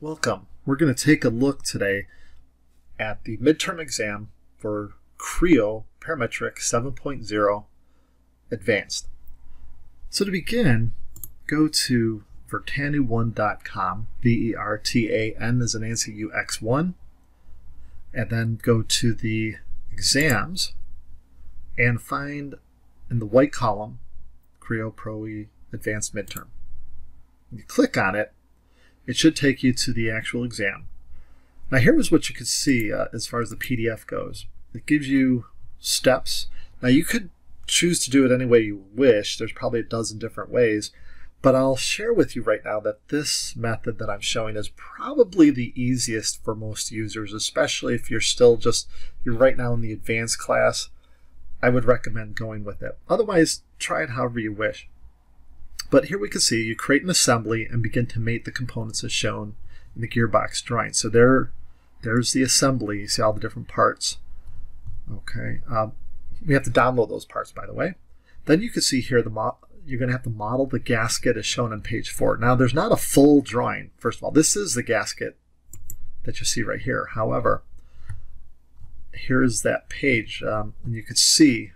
Welcome. We're going to take a look today at the midterm exam for Creo Parametric 7.0 Advanced. So to begin, go to vertanu1.com, V-E-R-T-A-N as in Nancy U-X-1, and then go to the exams and find in the white column Creo Pro E Advanced Midterm. When you click on it, it should take you to the actual exam. Now here's what you can see as far as the PDF goes. It gives you steps. Now you could choose to do it any way you wish. There's probably a dozen different ways, but I'll share with you right now that this method that I'm showing is probably the easiest for most users, especially if you're right now in the advanced class. I would recommend going with it. Otherwise, try it however you wish. But here we can see you create an assembly and begin to mate the components as shown in the Gearbox drawing. So there's the assembly. You see all the different parts. Okay, we have to download those parts, by the way. Then you can see here you're going to have to model the gasket as shown on page 4. Now there's not a full drawing. First of all, this is the gasket that you see right here. However, here's that page, and you can see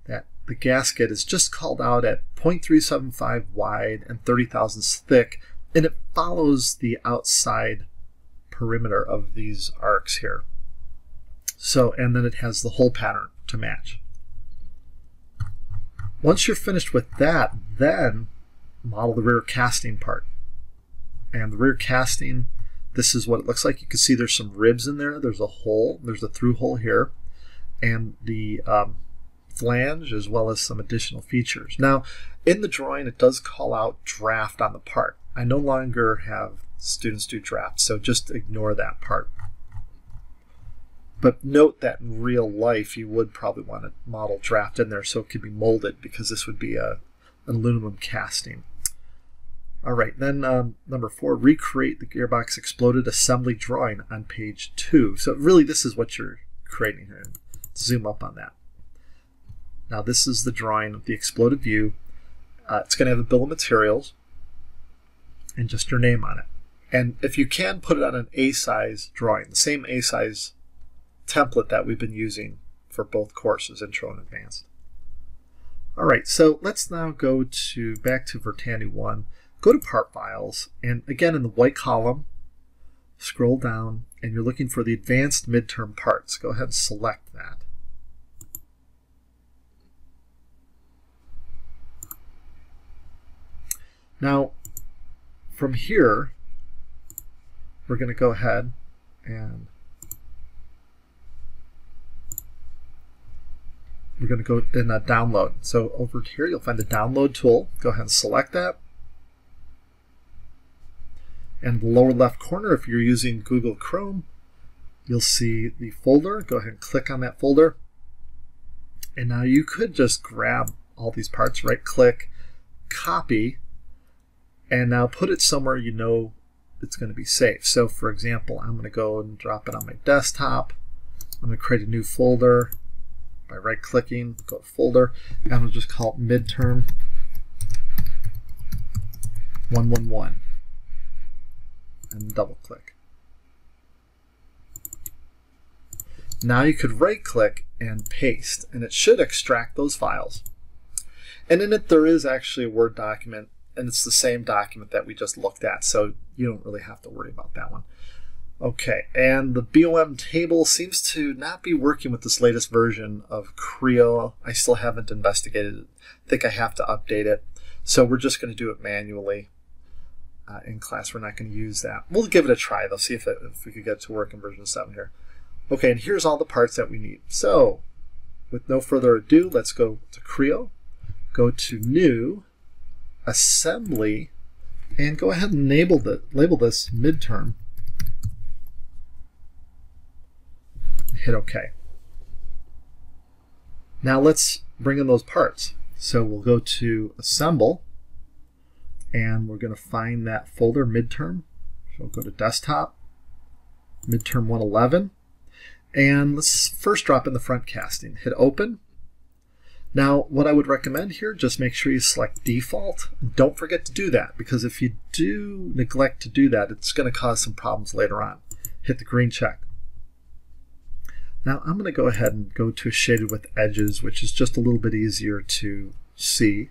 that the gasket is just called out at 0.375 wide and 30 thousandths thick, and it follows the outside perimeter of these arcs here. So, and then it has the hole pattern to match. Once you're finished with that, then model the rear casting part. And the rear casting, this is what it looks like. You can see there's some ribs in there. There's a hole. There's a through hole here. And the flange, as well as some additional features. Now, in the drawing, it does call out draft on the part. I no longer have students do draft, so just ignore that part. But note that in real life, you would probably want to model draft in there so it could be molded, because this would be an aluminum casting. All right, then number 4, recreate the Gearbox exploded assembly drawing on page 2. So really, this is what you're creating here. Let's zoom up on that. Now this is the drawing of the exploded view. It's going to have the bill of materials and just your name on it. And if you can, put it on an A-size drawing, the same A-size template that we've been using for both courses, Intro and Advanced. All right, so let's now go back to Vertanu1. Go to Part Files, and again in the white column, scroll down, and you're looking for the Advanced Midterm Parts. Go ahead and select that. Now, from here, we're going to go ahead and we're going to go in download. So over here, you'll find the download tool. Go ahead and select that. And in the lower left corner, if you're using Google Chrome, you'll see the folder. Go ahead and click on that folder. And now you could just grab all these parts, right click, copy, and now put it somewhere you know it's going to be safe. So for example, I'm going to go and drop it on my desktop. I'm going to create a new folder by right clicking, go to folder, and I'll just call it Midterm 111 and double click. Now you could right click and paste, and it should extract those files. And in it there is actually a Word document, and it's the same document that we just looked at, so you don't really have to worry about that one. Okay, and the BOM table seems to not be working with this latest version of Creo. I still haven't investigated it. I think I have to update it. So we're just going to do it manually in class. We're not going to use that. We'll give it a try, though, see if we could get it to work in version 7 here. Okay, and here's all the parts that we need. So with no further ado, let's go to Creo, go to New, Assembly, and go ahead and label this Midterm. Hit OK. Now let's bring in those parts. So we'll go to Assemble, and we're going to find that folder Midterm. So we'll go to Desktop, Midterm 111, and let's first drop in the front casting. Hit Open. Now, what I would recommend here, just make sure you select default. Don't forget to do that, because if you do neglect to do that, it's going to cause some problems later on. Hit the green check. Now, I'm going to go ahead and go to shaded with edges, which is just a little bit easier to see.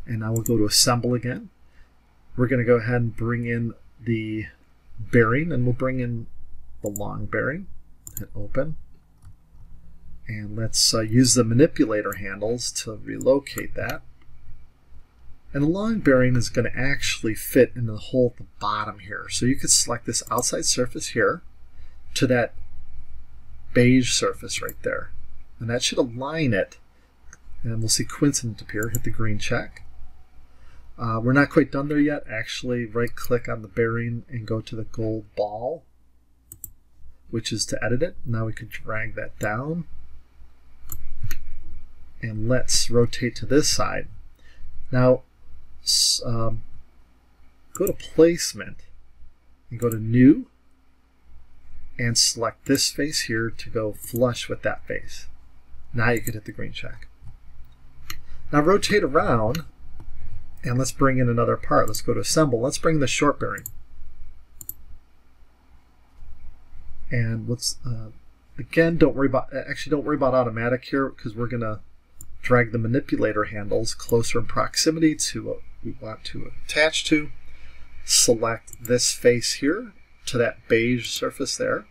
And now we'll go to assemble again. We're going to go ahead and bring in the bearing, and we'll bring in the long bearing. Hit open. And let's use the manipulator handles to relocate that. And the long bearing is going to actually fit in the hole at the bottom here. So you could select this outside surface here to that beige surface right there. And that should align it. And we'll see coincident appear. Hit the green check. We're not quite done there yet. Actually, right-click on the bearing and go to the gold ball, which is to edit it. Now we can drag that down. And let's rotate to this side. Now, go to placement and go to new and select this face here to go flush with that face. Now you can hit the green check. Now rotate around and let's bring in another part. Let's go to assemble. Let's bring the short bearing. And let's again, don't worry about automatic here, because we're gonna drag the manipulator handles closer in proximity to what we want to attach to. Select this face here to that beige surface there.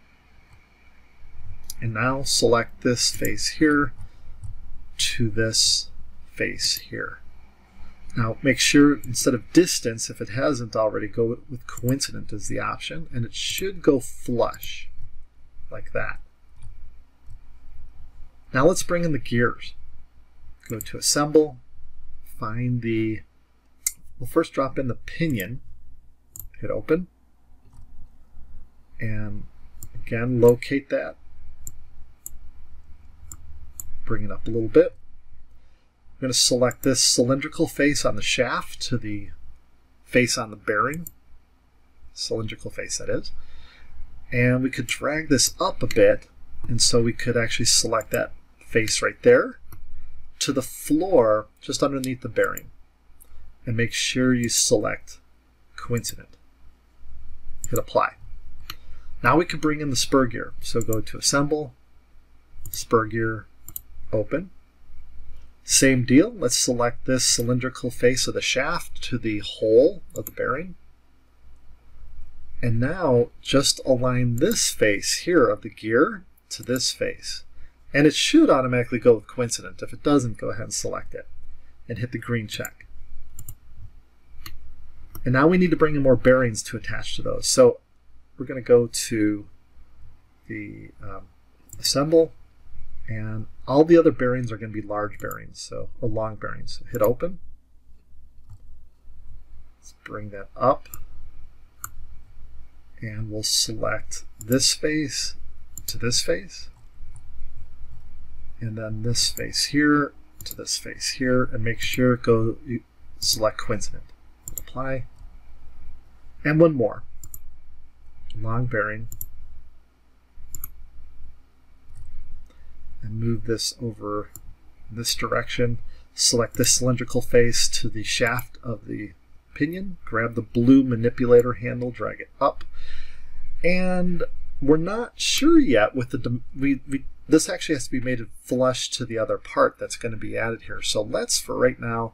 And now select this face here to this face here. Now make sure instead of distance, if it hasn't already, go with coincident as the option, and it should go flush like that. Now let's bring in the gears. Go to assemble, find we'll first drop in the pinion, hit open, and again locate that, bring it up a little bit. I'm going to select this cylindrical face on the shaft to the face on the bearing, cylindrical face that is, and we could drag this up a bit, and so we could actually select that face right there to the floor just underneath the bearing, and make sure you select coincident. Hit apply. Now we can bring in the spur gear. So go to assemble, spur gear, open. Same deal. Let's select this cylindrical face of the shaft to the hole of the bearing. And now just align this face here of the gear to this face. And it should automatically go with coincident. If it doesn't, go ahead and select it and hit the green check. And now we need to bring in more bearings to attach to those. So we're going to go to the assemble, and all the other bearings are going to be large bearings, or long bearings. So hit open. Let's bring that up, and we'll select this face to this face, and then this face here to this face here, and make sure you select coincident. Apply. And one more. Long bearing. And move this over this direction. Select this cylindrical face to the shaft of the pinion. Grab the blue manipulator handle, drag it up. And we're not sure yet with this actually has to be made flush to the other part that's going to be added here. So let's, for right now,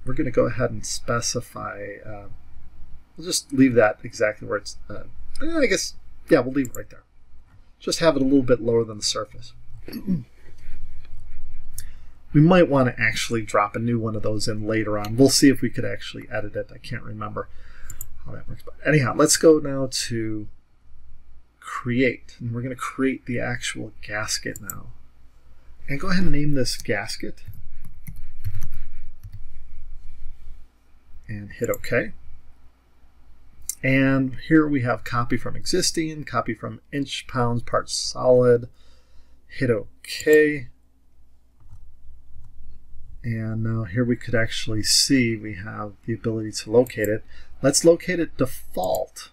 we're going to go ahead and specify, we'll just leave that exactly where it's, I guess, yeah, we'll leave it right there. Just have it a little bit lower than the surface. We might want to actually drop a new one of those in later on. We'll see if we could actually edit it. I can't remember how that works. But anyhow, let's go now to create. And we're going to create the actual gasket now. And go ahead and name this gasket. And hit OK. And here we have copy from existing, copy from inch, pounds, parts solid. Hit OK. And now here we could actually see we have the ability to locate it. Let's locate it default.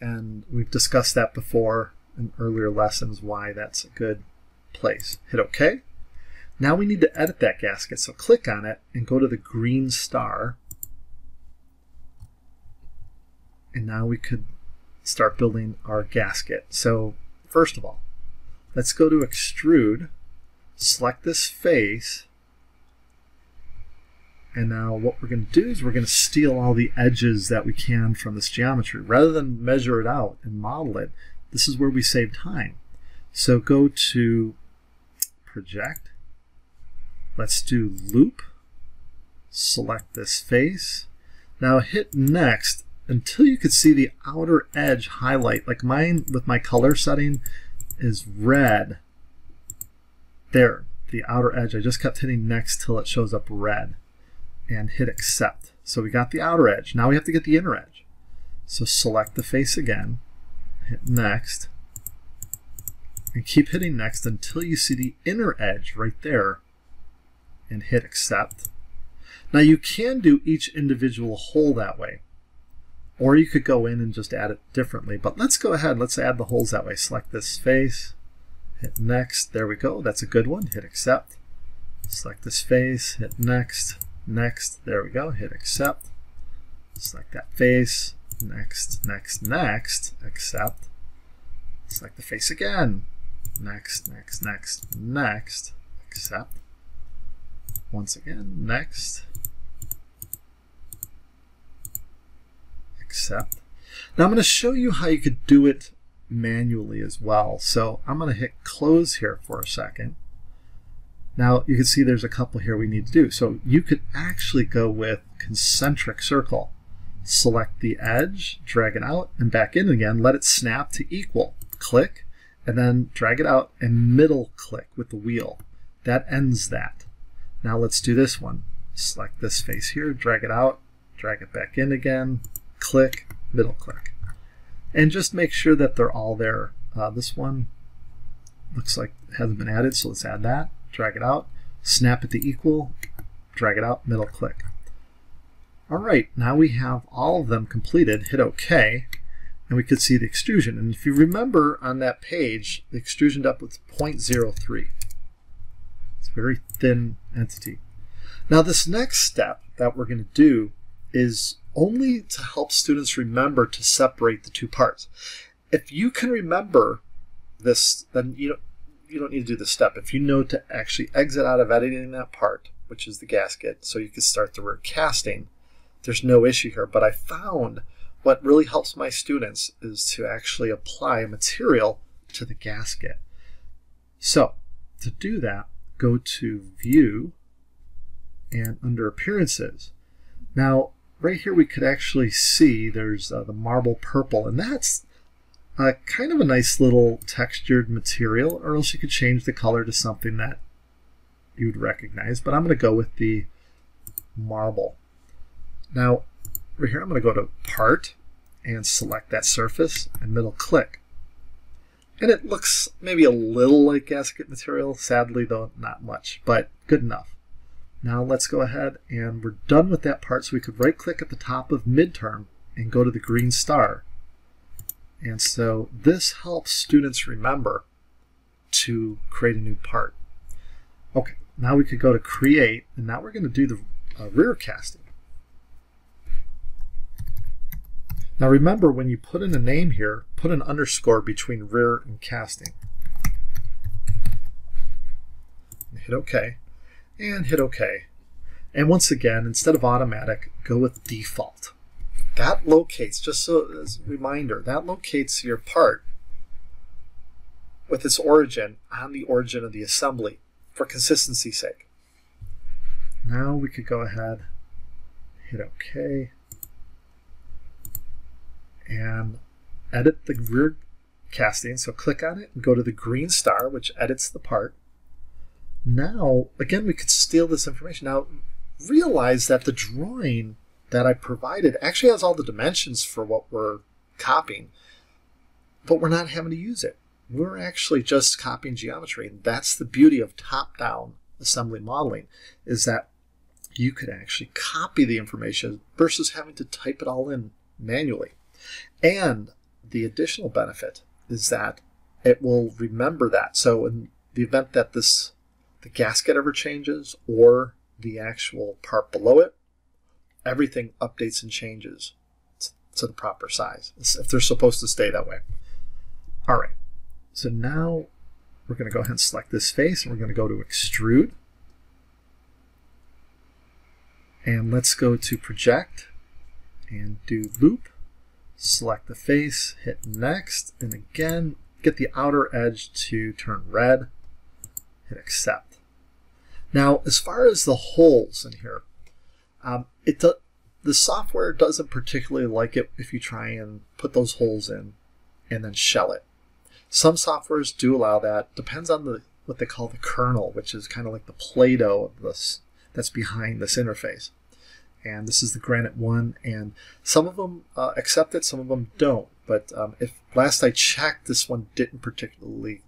And we've discussed that before in earlier lessons, why that's a good place. Hit OK. Now we need to edit that gasket, so click on it and go to the green star. And now we could start building our gasket. So first of all, let's go to Extrude, select this face, and now what we're going to do is we're going to steal all the edges that we can from this geometry. Rather than measure it out and model it, this is where we save time. So go to Project, let's do Loop, select this face, now hit Next until you could see the outer edge highlight. Like mine with my color setting is red. There, the outer edge. I just kept hitting Next till it shows up red. And hit Accept. So we got the outer edge. Now we have to get the inner edge. So select the face again, hit Next, and keep hitting Next until you see the inner edge right there, and hit Accept. Now you can do each individual hole that way, or you could go in and just add it differently, but let's go ahead, let's add the holes that way. Select this face, hit Next, there we go, that's a good one, hit Accept. Select this face, hit Next, Next, there we go, hit Accept. Select that face, Next, Next, Next, Accept. Select the face again, Next, Next, Next, Next, Accept. Once again, Next, Accept. Now I'm going to show you how you could do it manually as well. So I'm going to hit Close here for a second. Now you can see there's a couple here we need to do. So you could actually go with Concentric Circle. Select the edge, drag it out and back in again, let it snap to equal. Click, and then drag it out and middle click with the wheel. That ends that. Now let's do this one. Select this face here, drag it out, drag it back in again, click, middle click. And just make sure that they're all there. This one looks like it hasn't been added, so let's add that. Drag it out, snap it to equal, drag it out, middle click. All right, now we have all of them completed. Hit OK, and we could see the extrusion. And if you remember on that page, the extrusion depth was 0.03. It's a very thin entity. Now this next step that we're going to do is only to help students remember to separate the two parts. If you can remember this, then you don't need to do this step. If you know to actually exit out of editing that part, which is the gasket, so you can start the rear casting, there's no issue here. But I found what really helps my students is to actually apply a material to the gasket. So to do that, go to View and under Appearances. Now right here we could actually see there's the marble purple, and that's kind of a nice little textured material, or else you could change the color to something that you would recognize, but I'm going to go with the marble. Now right here I'm going to go to Part and select that surface and middle click. And it looks maybe a little like gasket material, sadly though not much, but good enough. Now let's go ahead and we're done with that part, so we could right click at the top of Midterm and go to the green star. And so this helps students remember to create a new part. Okay, now we could go to Create, and now we're going to do the rear casting. Now remember, when you put in a name here, put an underscore between rear and casting. Hit OK, and hit OK. And once again, instead of automatic, go with default. That locates, just so as a reminder, that locates your part with its origin on the origin of the assembly for consistency's sake. Now we could go ahead, hit OK, and edit the rear casting. So click on it and go to the green star, which edits the part. Now, again, we could steal this information. Now, realize that the drawing that I provided actually has all the dimensions for what we're copying, but we're not having to use it. We're actually just copying geometry, and that's the beauty of top-down assembly modeling, is that you could actually copy the information versus having to type it all in manually. And the additional benefit is that it will remember that. So in the event that this the gasket ever changes or the actual part below it, everything updates and changes to the proper size if they're supposed to stay that way. All right, so now we're going to go ahead and select this face, and we're going to go to Extrude. And let's go to Project and do Loop. Select the face, hit Next, and again, get the outer edge to turn red. Hit Accept. Now, as far as the holes in here, the software doesn't particularly like it if you try and put those holes in and then shell it. Some softwares do allow that. Depends on what they call the kernel, which is kind of like the Play-Doh of this that's behind this interface. And this is the Granite one, and some of them accept it, some of them don't. But if last I checked, this one didn't particularly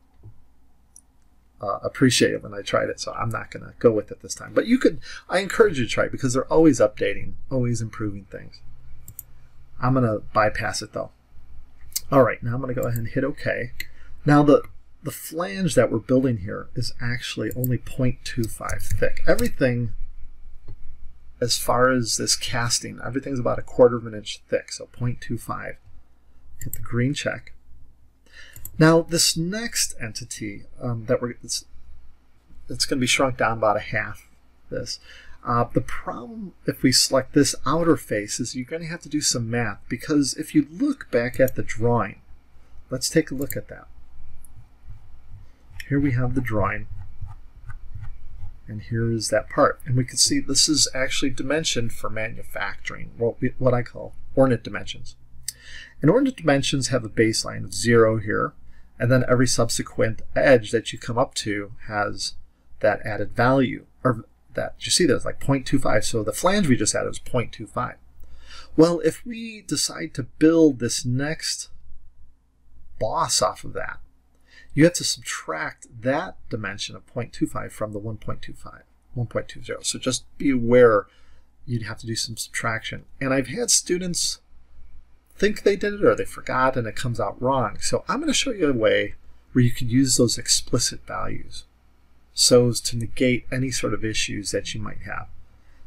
appreciate it when I tried it, so I'm not going to go with it this time. But you could, I encourage you to try it because they're always updating, always improving things. I'm going to bypass it though. All right, now I'm going to go ahead and hit OK. Now the flange that we're building here is actually only 0.25 thick. Everything, as far as this casting, everything's about 1/4 of an inch thick, so 0.25. Hit the green check. Now this next entity it's going to be shrunk down about 1/2 this. The problem if we select this outer face is you're going to have to do some math, because if you look back at the drawing, let's take a look at that. Here we have the drawing, and here is that part, and we can see this is actually dimensioned for manufacturing, what I call ordinate dimensions. And ordinate dimensions have a baseline of 0 here, and then every subsequent edge that you come up to has that added value, or that you see there's like 0.25. So the flange we just added was 0.25. Well, if we decide to build this next boss off of that, you have to subtract that dimension of 0.25 from the 1.20. So just be aware you'd have to do some subtraction. And I've had students think they did it or they forgot and it comes out wrong. So I'm going to show you a way where you can use those explicit values so as to negate any sort of issues that you might have.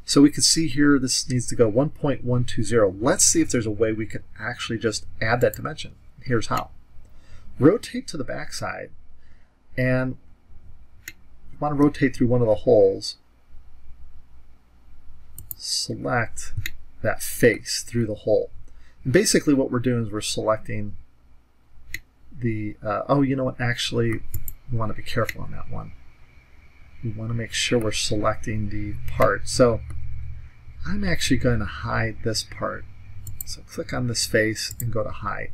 So we can see here this needs to go 1.120. Let's see if there's a way we can actually just add that dimension. Here's how. Rotate to the back side, and you want to rotate through one of the holes. Select that face through the hole. And basically what we're doing is we're selecting the, oh, you know what, actually we want to be careful on that one. We want to make sure we're selecting the part. So I'm actually going to hide this part. So click on this face and go to hide.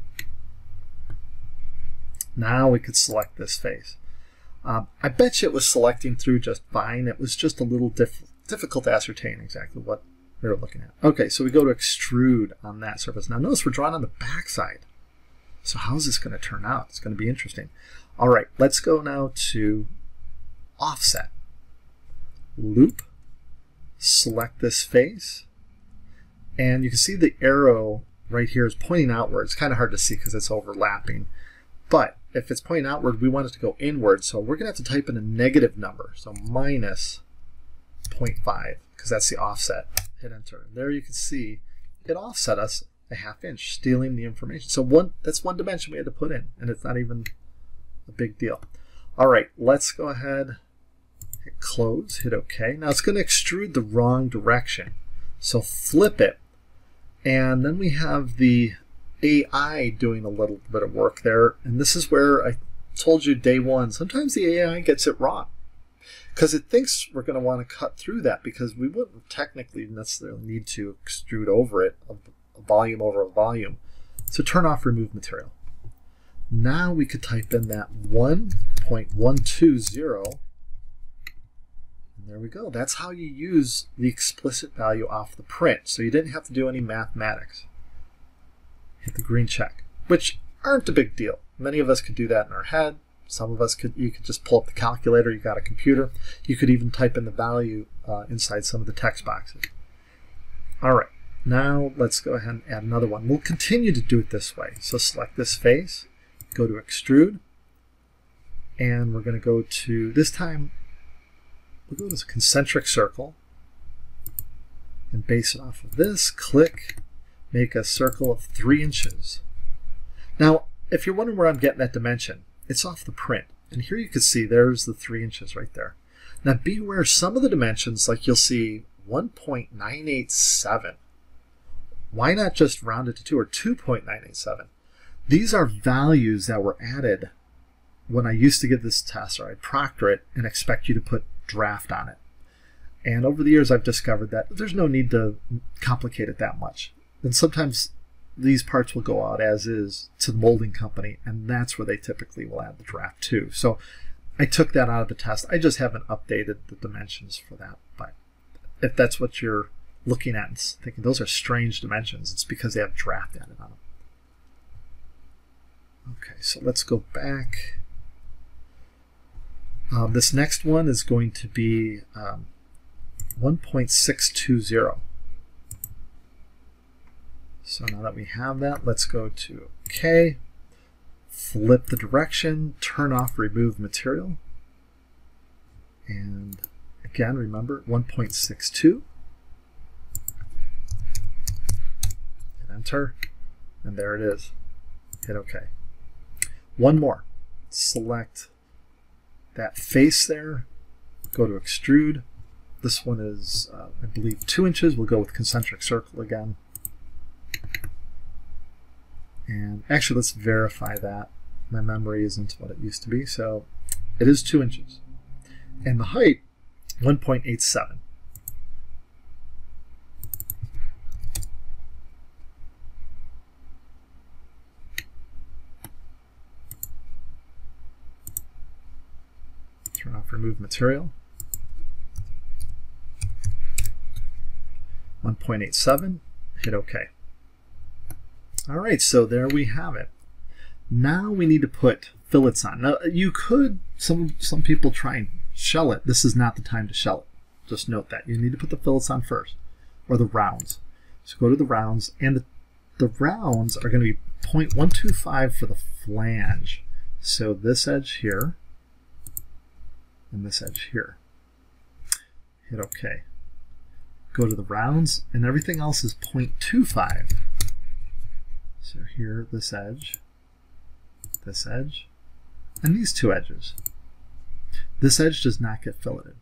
Now we could select this face. I bet you it was selecting through just fine. It was just a little difficult to ascertain exactly what we were looking at. Okay, so we go to Extrude on that surface. Now notice we're drawing on the back side. So how's this going to turn out? It's going to be interesting. All right, let's go now to Offset. Loop. Select this face. And you can see the arrow right here is pointing outward. It's kind of hard to see because it's overlapping. But if it's pointing outward, we want it to go inward. So we're going to have to type in a negative number. So minus 0.5, because that's the offset. Hit enter. And there you can see it offset us a 1/2 inch, stealing the information. So that's one dimension we had to put in, and it's not even a big deal. All right, let's go ahead, hit close, hit OK. Now it's going to extrude the wrong direction. So flip it, and then we have the AI doing a little bit of work there, and this is where I told you day one, sometimes the AI gets it wrong because it thinks we're going to want to cut through that, because we wouldn't technically necessarily need to extrude over it, a volume over a volume. So turn off remove material. Now we could type in that 1.120, and there we go. That's how you use the explicit value off the print, so you didn't have to do any mathematics. Hit the green check, which aren't a big deal. Many of us could do that in our head. Some of us could, you could just pull up the calculator, you got a computer. You could even type in the value inside some of the text boxes. All right, now let's go ahead and add another one. We'll continue to do it this way. So select this face, go to Extrude, and we're going to go to, this time, we'll go to Concentric Circle and base it off of this. Click, make a circle of 3 inches. Now, if you're wondering where I'm getting that dimension, it's off the print. And here you can see there's the 3 inches right there. Now be aware some of the dimensions, like you'll see 1.987. Why not just round it to 2 or 2.987? These are values that were added when I used to give this test, or I'd proctor it and expect you to put draft on it. And over the years I've discovered that there's no need to complicate it that much. And sometimes these parts will go out as is to the molding company, and that's where they typically will add the draft too. So I took that out of the test. I just haven't updated the dimensions for that. But if that's what you're looking at and thinking those are strange dimensions, it's because they have draft added on them. Okay, so let's go back. This next one is going to be 1.620. So now that we have that, let's go to OK, flip the direction, turn off remove material, and again remember 1.62. Hit enter, and there it is. Hit OK. One more. Select that face there, go to extrude. This one is, I believe, 2 inches. We'll go with concentric circle again. And actually, let's verify that. My memory isn't what it used to be, so it is 2 inches. And the height, 1.87. Turn off remove material. 1.87, hit OK. All right, so there we have it. Now we need to put fillets on. Now you could, some people try and shell it. This is not the time to shell it. Just note that. You need to put the fillets on first, or the rounds. So go to the rounds, and the rounds are going to be 0.125 for the flange. So this edge here, and this edge here. Hit OK. Go to the rounds, and everything else is 0.25. So here, this edge, and these two edges. This edge does not get filleted.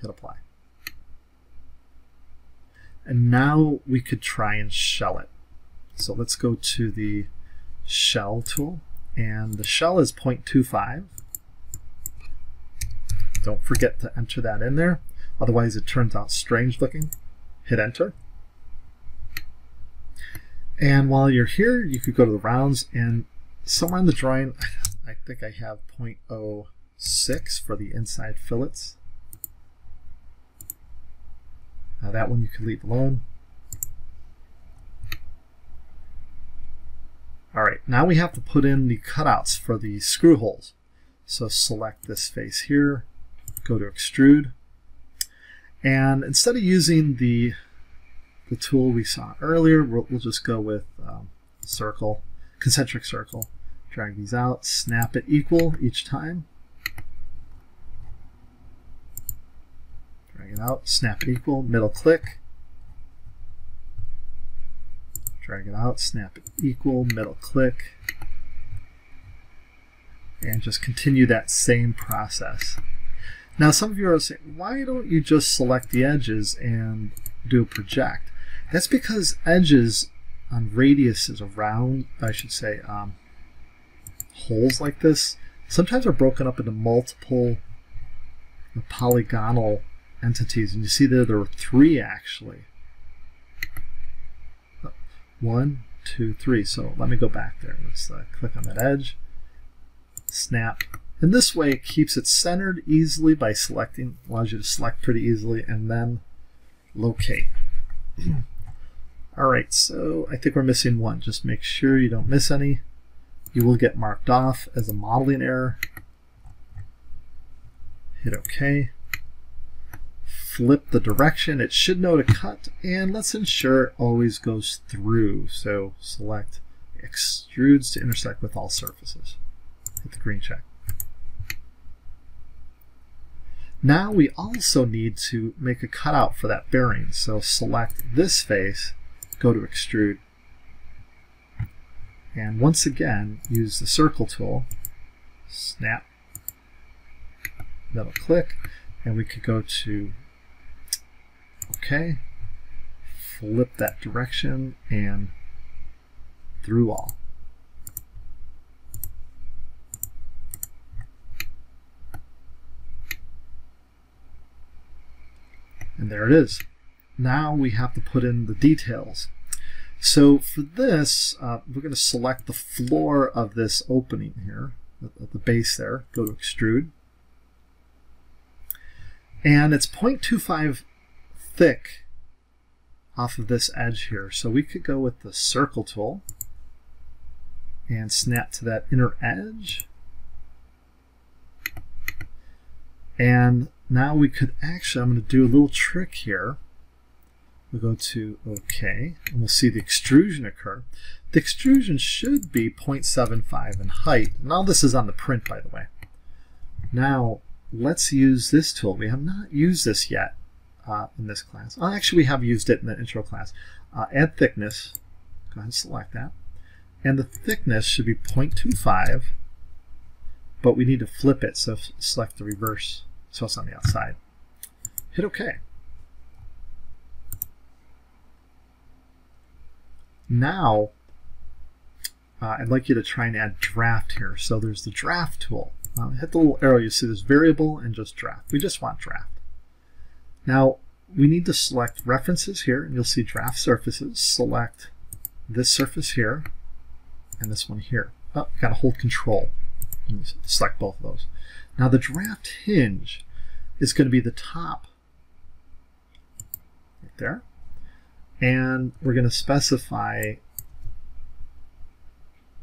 Hit apply. And now we could try and shell it. So let's go to the shell tool, and the shell is 0.25. Don't forget to enter that in there, otherwise it turns out strange looking. Hit enter. And while you're here, you could go to the rounds, and somewhere in the drawing, I think I have 0.06 for the inside fillets. Now that one you can leave alone. All right, now we have to put in the cutouts for the screw holes. So select this face here, go to extrude, and instead of using the tool we saw earlier, we'll just go with circle, concentric circle. Drag these out, snap it equal each time. Drag it out, snap it equal, middle click. Drag it out, snap it equal, middle click. And just continue that same process. Now some of you are saying, why don't you just select the edges and do a project? That's because edges on radiuses around, I should say, holes like this, sometimes are broken up into multiple polygonal entities. And you see there were 3 actually. 1, 2, 3. So let me go back there. Let's click on that edge, snap. And this way it keeps it centered easily by selecting, allows you to select pretty easily, and then locate. All right, so I think we're missing one. Just make sure you don't miss any. You will get marked off as a modeling error. Hit OK. Flip the direction. It should know to cut, and let's ensure it always goes through. So select extrudes to intersect with all surfaces. Hit the green check. Now we also need to make a cutout for that bearing. So select this face, go to Extrude, and once again use the circle tool, snap, double click, and we could go to OK, flip that direction and through all. And there it is. Now we have to put in the details. So for this, we're going to select the floor of this opening here, at the base there, go to Extrude. And it's 0.25 thick off of this edge here. So we could go with the circle tool and snap to that inner edge. And now we could actually, I'm going to do a little trick here. We'll go to OK, and we'll see the extrusion occur. The extrusion should be 0.75 in height. Now this is on the print, by the way. Now let's use this tool. We have not used this yet in this class. Actually, we have used it in the intro class. Add thickness. Go ahead and select that. And the thickness should be 0.25, but we need to flip it, so select the reverse so it's on the outside. Hit OK. Now, I'd like you to try and add draft here. So there's the draft tool. Hit the little arrow, you see this variable and just draft. We just want draft. Now, we need to select references here, and you'll see draft surfaces. Select this surface here and this one here. Oh, got to hold Control and select both of those. Now the draft hinge is going to be the top right there, and we're going to specify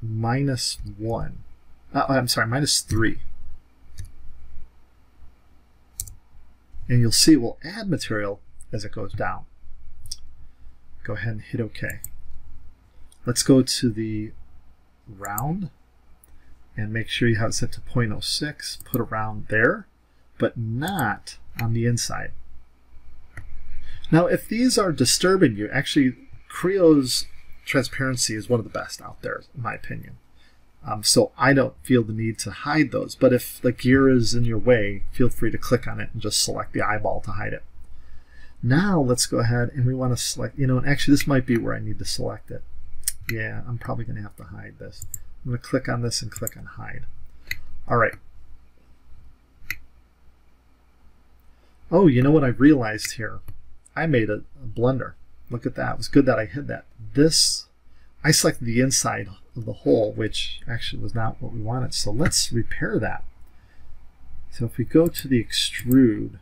-1. I'm sorry, -3. And you'll see it will add material as it goes down. Go ahead and hit OK. Let's go to the round and make sure you have it set to 0.06. Put a round there, but not on the inside. Now, if these are disturbing you, actually, Creo's transparency is one of the best out there, in my opinion. So I don't feel the need to hide those, but if the gear is in your way, feel free to click on it and just select the eyeball to hide it. Now let's go ahead and we want to select, and actually this might be where I need to select it. Yeah, I'm probably going to have to hide this. I'm going to click on this and click on hide. All right. Oh, you know what I realized here? I made a blunder. Look at that. It was good that I hid that. I selected the inside of the hole, which actually was not what we wanted. So let's repair that. So if we go to the Extrude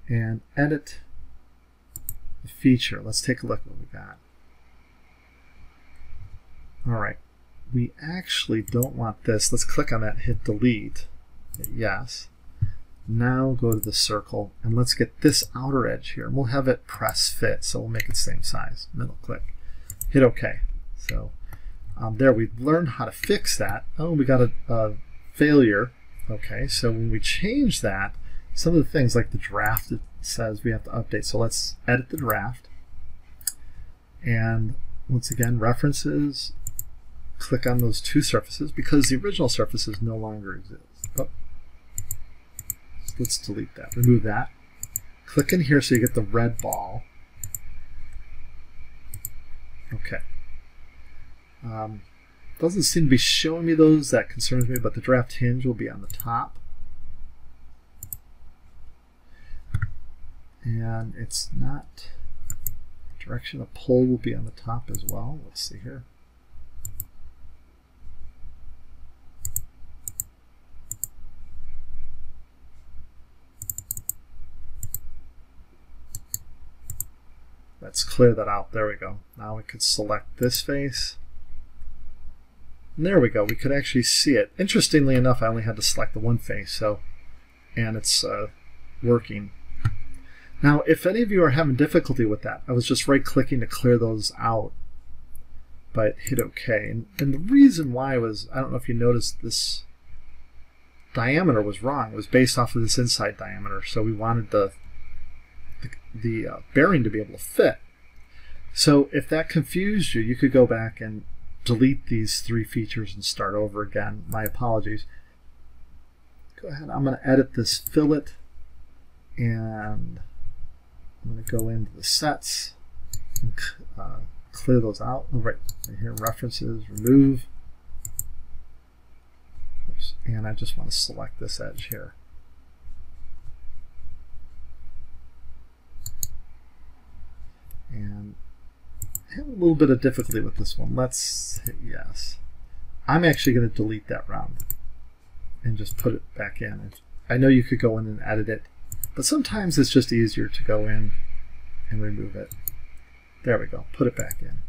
and edit the feature, let's take a look at what we got. All right. We actually don't want this. Let's click on that and hit delete. Hit yes. Now go to the circle and let's get this outer edge here. We'll have it press fit, so we'll make it the same size. Middle click. Hit OK. So there, we've learned how to fix that. Oh, we got a failure. Okay, so when we change that, some of the things like the draft, it says we have to update. So let's edit the draft. And once again, references. Click on those two surfaces because the original surfaces no longer exist. Oh. Let's delete that. Remove that. Click in here so you get the red ball. Okay. Doesn't seem to be showing me those. That concerns me, but the draft hinge will be on the top. And it's not. Direction of pull will be on the top as well. Let's see here. Let's clear that out. There we go. Now we could select this face. And there we go. We could actually see it. Interestingly enough, I only had to select the one face, and it's working. Now, if any of you are having difficulty with that, I was just right-clicking to clear those out, but hit OK. And the reason why was, I don't know if you noticed this diameter was wrong. It was based off of this inside diameter, so we wanted the bearing to be able to fit. So if that confused you, you could go back and delete these 3 features and start over again. My apologies. Go ahead. I'm going to edit this fillet, and I'm going to go into the sets and clear those out. Oh, right here, references, remove. Oops. And I just want to select this edge here. And I have a little bit of difficulty with this one. Let's hit yes. I'm actually going to delete that round and just put it back in. I know you could go in and edit it, but sometimes it's just easier to go in and remove it. There we go. Put it back in.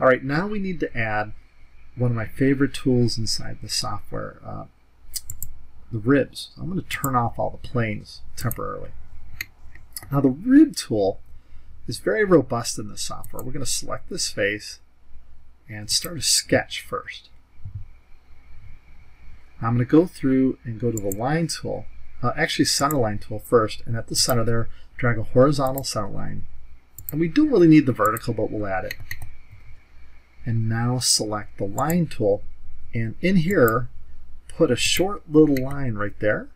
All right, now we need to add one of my favorite tools inside the software, the ribs. I'm going to turn off all the planes temporarily. Now the rib tool is very robust in this software. We're going to select this face and start a sketch first. Now I'm going to go through and go to the line tool, actually center line tool first, and at the center there, drag a horizontal center line. And we don't really need the vertical, but we'll add it. And now select the line tool, and in here, put a short little line right there.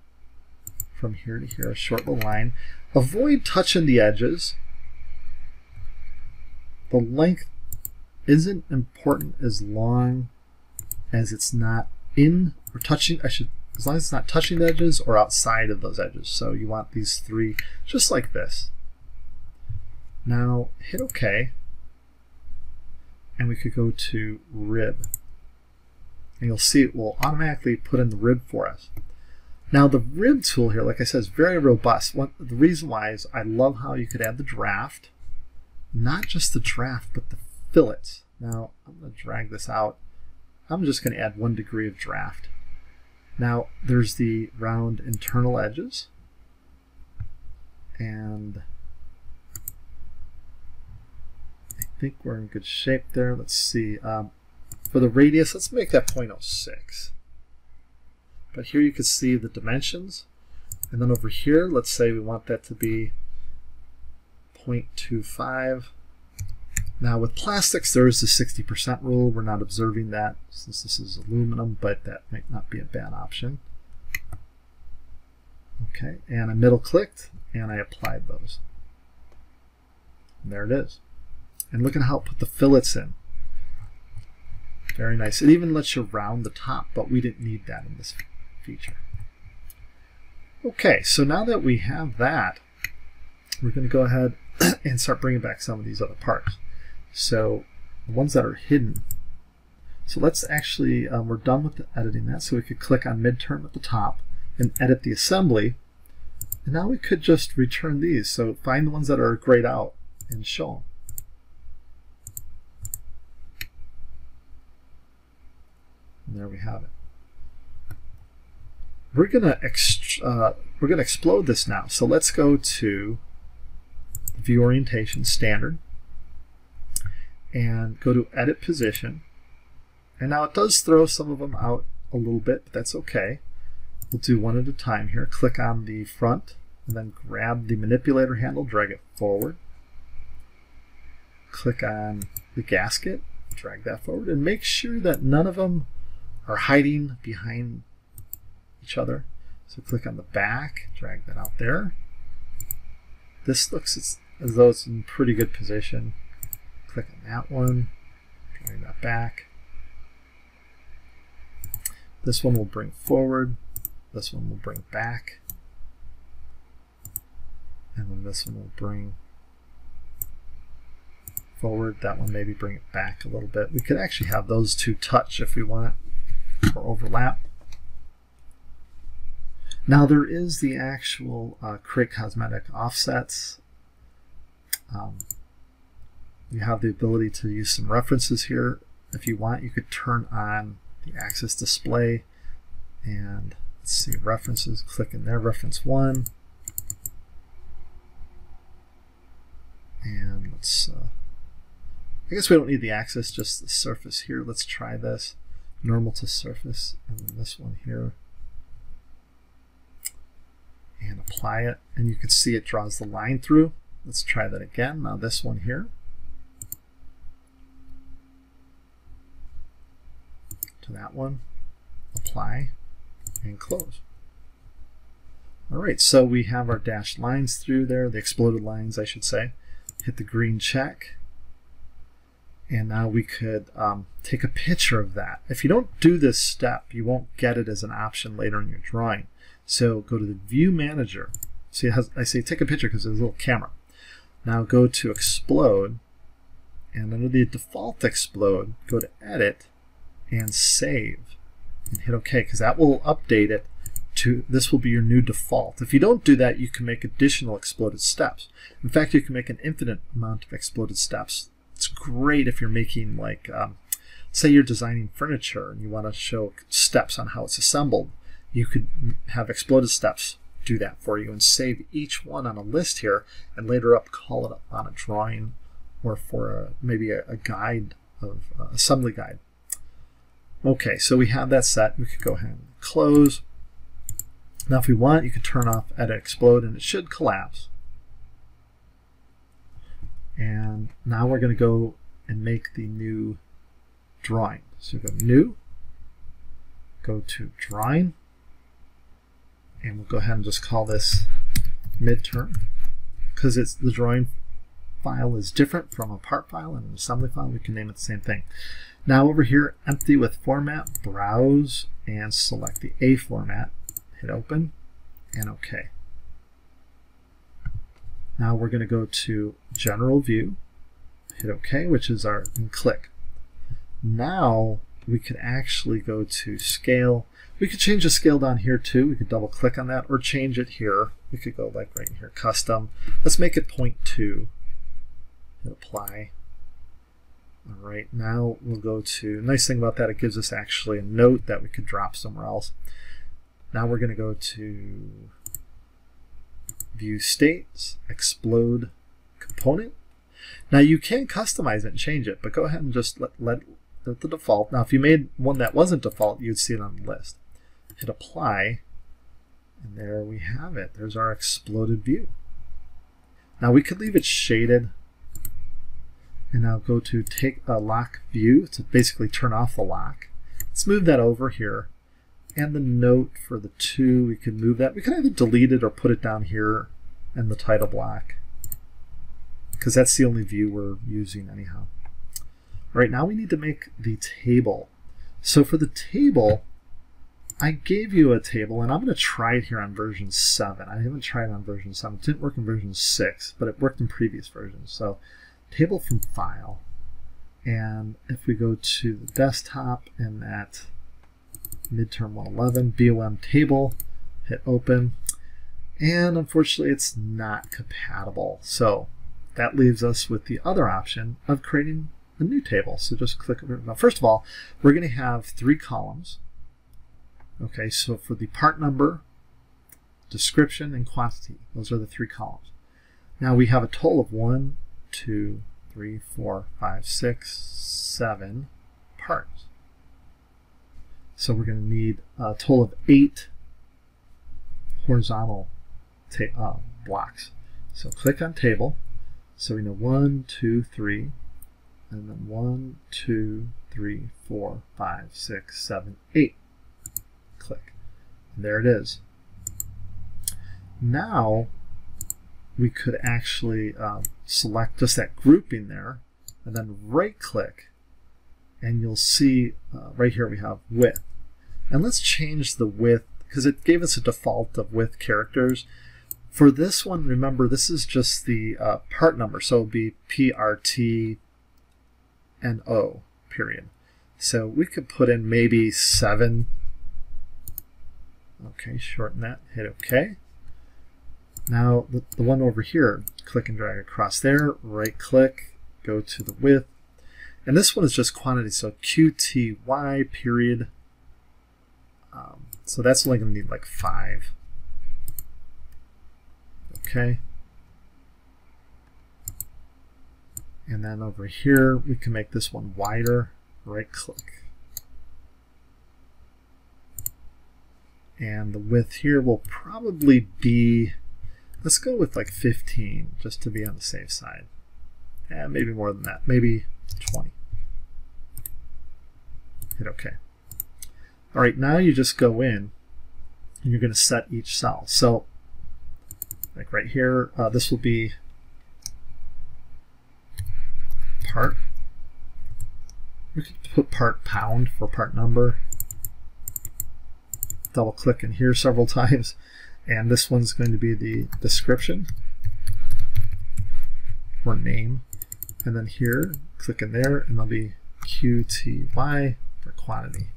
From here to here, a short little line. Avoid touching the edges. The length isn't important as long as it's not in or touching, as long as it's not touching the edges or outside of those edges. So you want these 3 just like this. Now hit OK, and we could go to rib. And you'll see it will automatically put in the rib for us. Now the rib tool here, like I said, is very robust. The reason why is I love how you could add the draft. Not just the draft, but the fillets. Now I'm going to drag this out. I'm just going to add 1 degree of draft. Now there's the round internal edges. And I think we're in good shape there. Let's see. For the radius, let's make that 0.06. But here you can see the dimensions. And then over here, let's say we want that to be 0.25. Now with plastics, there is the 60% rule. We're not observing that since this is aluminum, but that might not be a bad option. Okay, and I middle clicked and I applied those. And there it is. And look at how it put the fillets in. Very nice. It even lets you round the top, but we didn't need that in this feature. Okay, so now that we have that, we're going to go ahead and start bringing back some of these other parts. So the ones that are hidden. So let's actually, we're done with editing that, so we could click on Midterm at the top and edit the assembly. And now we could just return these. So find the ones that are grayed out and show them. And there we have it. We're gonna explode this now. So let's go to View Orientation Standard and go to Edit Position. And now it does throw some of them out a little bit, but that's okay. We'll do one at a time here. Click on the front and then grab the manipulator handle, drag it forward. Click on the gasket, drag that forward, and make sure that none of them are hiding behind each other. So click on the back, drag that out there. This looks as though it's in pretty good position. Click on that one, drag that back. This one will bring forward, this one will bring back, and then this one will bring forward. That one maybe bring it back a little bit. We could actually have those 2 touch if we want, or overlap. Now there is the actual Create Cosmetic Offsets. You have the ability to use some references here. If you want, you could turn on the axis display, and let's see, references, click in there, reference 1. And let's, I guess we don't need the axis, just the surface here. Let's try this. normal to surface, and then this one here, and apply it, and you can see it draws the line through. Let's try that again. Now this one here, to that one, apply, and close. All right, so we have our dashed lines through there, the exploded lines, I should say. Hit the green check, and now we could take a picture of that. If you don't do this step, you won't get it as an option later in your drawing. So go to the View Manager. See, I say take a picture because there's a little camera. Now go to Explode, and under the default explode, go to Edit and Save, and hit OK, because that will update it to, this will be your new default. If you don't do that, you can make additional exploded steps. In fact, you can make an infinite amount of exploded steps. It's great if you're making, like, say you're designing furniture and you want to show steps on how it's assembled. You could have exploded steps do that for you and save each one on a list here, and later up call it up on a drawing or for maybe a guide of assembly guide. Okay, so we have that set. We could go ahead and close. Now if we want, you can turn off Edit Explode and it should collapse. And now we're going to go and make the new drawing. So go New, go to Drawing, and we'll go ahead and just call this Midterm, because it's the drawing file is different from a part file and an assembly file. We can name it the same thing. Now over here, empty with format, browse, and select the A format. Hit Open and OK. Now we're going to go to General View, hit OK, which is our, and click. Now we could actually go to Scale. We could change the scale down here too. We could double click on that or change it here. We could go like right here, Custom. Let's make it 0.2. Hit Apply. All right, now we'll go to, nice thing about that, it gives us actually a note that we could drop somewhere else. Now we're going to go to View States, Explode Component. Now you can customize it and change it, but go ahead and just let the default. Now if you made one that wasn't default, you'd see it on the list. Hit Apply, and there we have it. There's our exploded view. Now we could leave it shaded, and now go to take a lock view to basically turn off the lock. Let's move that over here. And the note for the 2, we can move that. We can either delete it or put it down here in the title block, because that's the only view we're using anyhow. All right, now we need to make the table. So for the table, I gave you a table, and I'm going to try it here on version 7. I haven't tried it on version 7. It didn't work in version 6, but it worked in previous versions. So table from File, and if we go to the desktop and that Midterm 111, BOM table, hit Open, and unfortunately it's not compatible. So that leaves us with the other option of creating a new table. So just click. Now first of all, we're going to have 3 columns. Okay, so for the part number, description, and quantity, those are the 3 columns. Now we have a total of 1, 2, 3, 4, 5, 6, 7 parts. So we're going to need a total of 8 horizontal blocks. So click on Table. So we know 1, 2, 3, and then 1, 2, 3, 4, 5, 6, 7, 8. Click. And there it is. Now we could actually select just that grouping there, and then right click, and you'll see right here we have width. And let's change the width, because it gave us a default of width characters. For this one, remember, this is just the part number, so it would be PRT and O, period. So we could put in maybe 7. Okay, shorten that, hit OK. Now the one over here, click and drag across there, right click, go to the width. And this one is just quantity, so QTY, period. So that's only going to need like 5. Okay. And then over here, we can make this one wider. Right click. And the width here will probably be, let's go with like 15 just to be on the safe side. And maybe more than that, maybe 20. Hit OK. All right, now you just go in and you're going to set each cell. So like right here, this will be part. We could put part pound for part number. Double click in here several times, and this one's going to be the description or name, and then here click in there and there'll be QTY for quantity.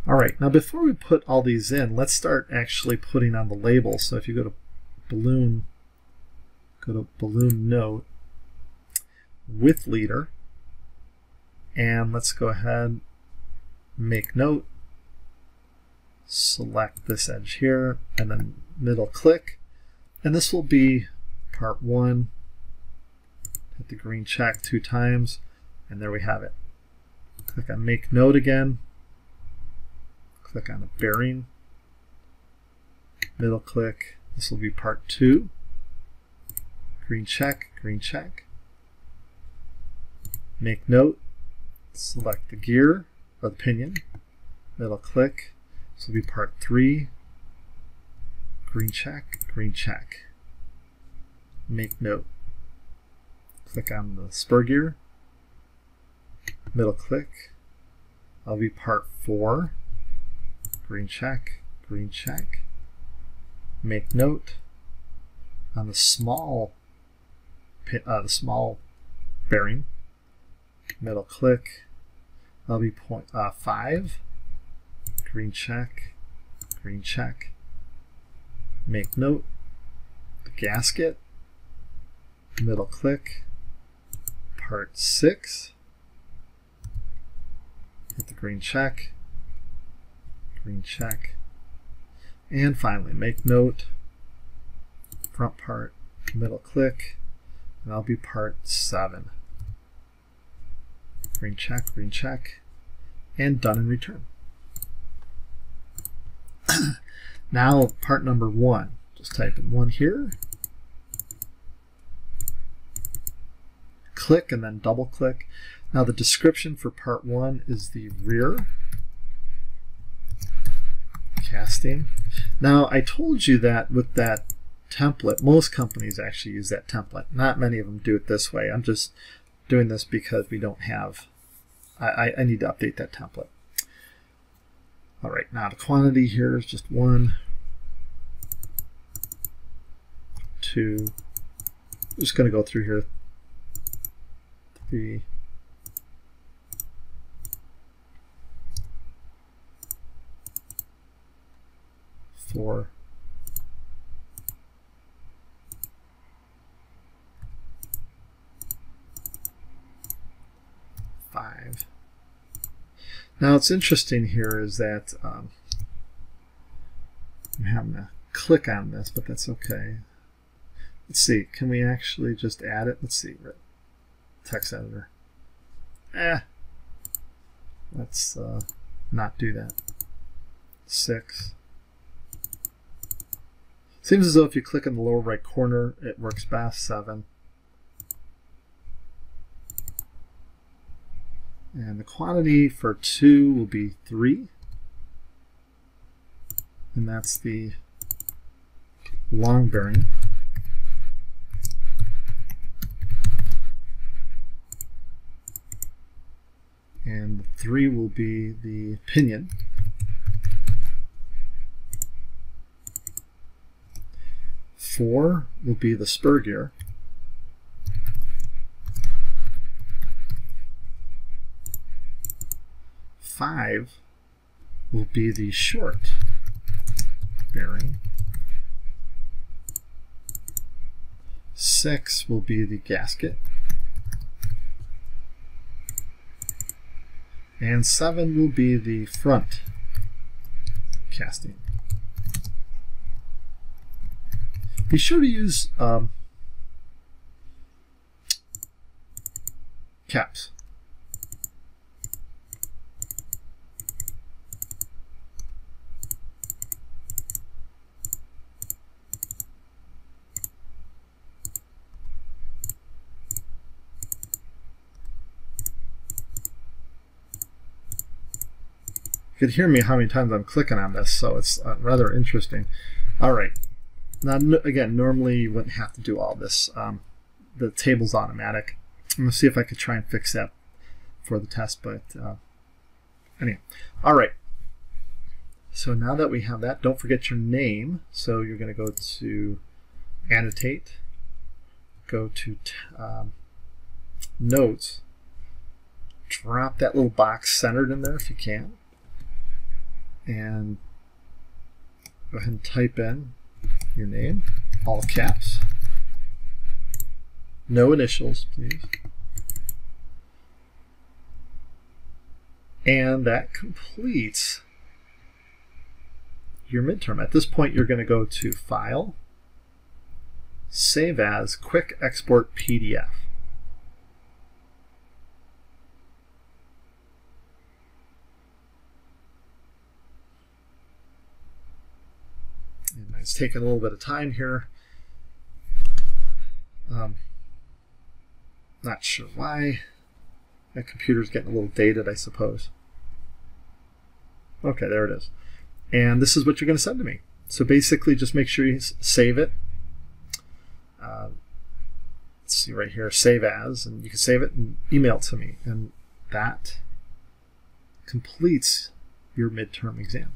Alright, now before we put all these in, let's start actually putting on the label. So if you go to balloon, go to balloon note, width leader, and let's go ahead, make note, select this edge here, and then middle click, and this will be part 1. Hit the green check 2 times, and there we have it. Click on make note again, click on the bearing, middle click, this will be part 2, green check, make note, select the gear or the pinion, middle click, this will be part 3, green check, make note, click on the spur gear, middle click, that'll be part 4, green check, make note, on the small bearing, middle click, that'll be point 5, green check, make note, the gasket, middle click, part 6, hit the green check, and finally make note, front part, middle click, and that'll be part 7. Green check, and done and return. Now part number 1, just type in 1 here, click and then double click. Now the description for part 1 is the rear casting. Now I told you that with that template, most companies actually use that template. Not many of them do it this way. I'm just doing this because we don't have, I need to update that template. All right, now the quantity here is just 1, 2, I'm just going to go through here, 3, 4, 5. Now what's interesting here is that I'm having to click on this, but that's okay. Let's see, can we actually just add it? Let's see, text editor. Let's not do that. 6. Seems as though if you click in the lower right corner, it works best. 7. And the quantity for 2 will be 3. And that's the long bearing. And 3 will be the pinion. 4 will be the spur gear. 5 will be the short bearing. 6 will be the gasket. And 7 will be the front casting. Be sure to use caps. You could hear me how many times I'm clicking on this, so it's rather interesting. All right. Now, again, normally you wouldn't have to do all this. The table's automatic. I'm going to see if I could try and fix that for the test, but anyway. All right. So now that we have that, don't forget your name. So you're going to go to Annotate, go to Notes, drop that little box centered in there if you can, and go ahead and type in your name, all caps, no initials, please. And that completes your midterm. At this point, you're going to go to File, Save As, Quick Export PDF. And it's taking a little bit of time here. Not sure why. My computer's getting a little dated, I suppose. Okay, there it is. And this is what you're going to send to me. So basically, just make sure you save it. Let's see right here, Save As, and you can save it and email it to me. And that completes your midterm exam.